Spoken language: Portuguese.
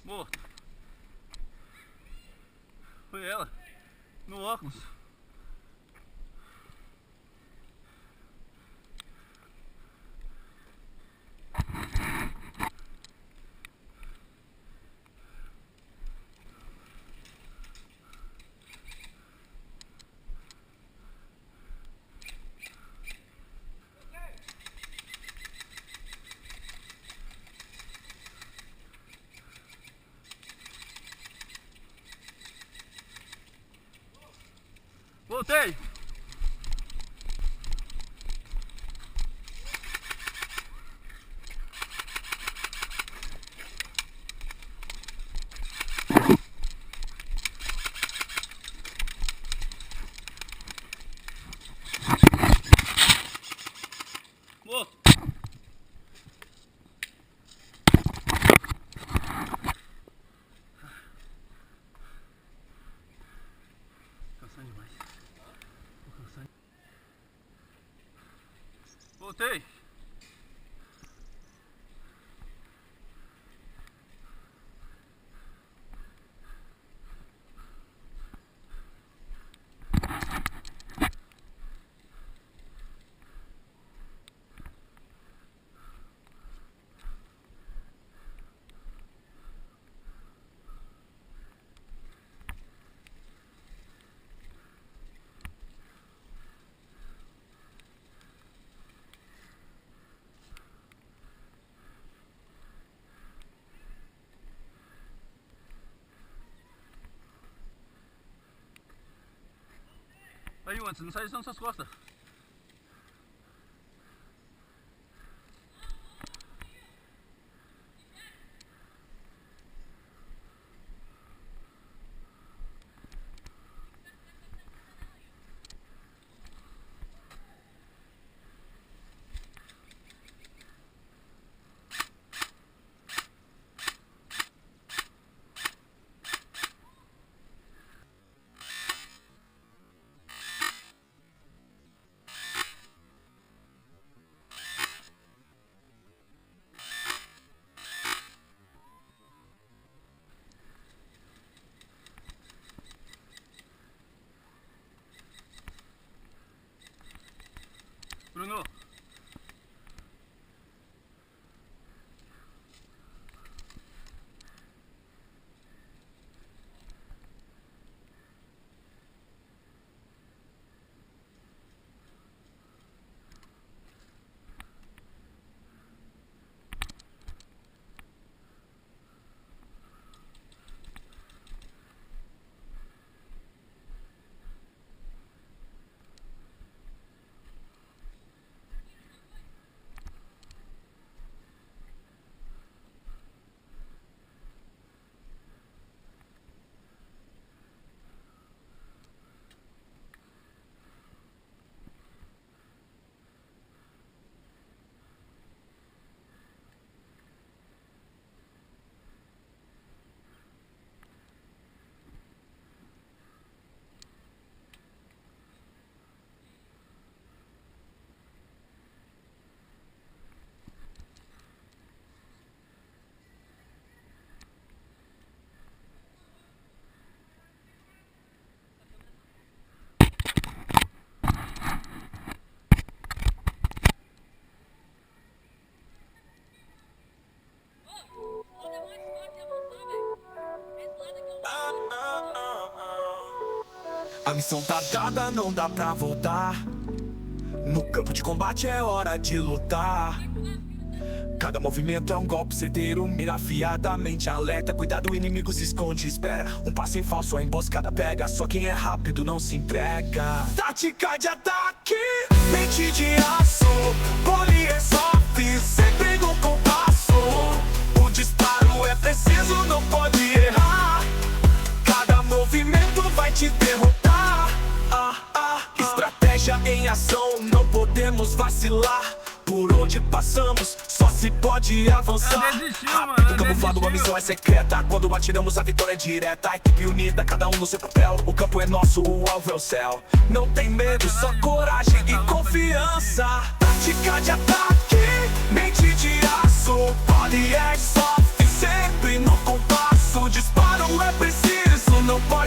Morto. Foi ela. No óculos. Voltei! Morto! Cansando demais. Voltei! Aí, antes, não sai das suas costas. Bruno! A missão tá dada, não dá pra voltar. No campo de combate é hora de lutar. Cada movimento é um golpe certeiro, mira afiadamente, alerta, cuidado, o inimigo se esconde, espera. Um passo em falso, a emboscada pega, só quem é rápido não se entrega. Tática de ataque, mente de aço, poli é soft, sempre no compasso. O disparo é preciso, não pode errar. Cada movimento vai te derrotar. Estratégia em ação, não podemos vacilar. Por onde passamos, só se pode avançar. Rápido, camuflado, a missão é secreta. Quando atiramos, a vitória é direta. A equipe unida, cada um no seu papel. O campo é nosso, o alvo é o céu. Não tem medo, só coragem e confiança. Tática de ataque, mente de aço, poli é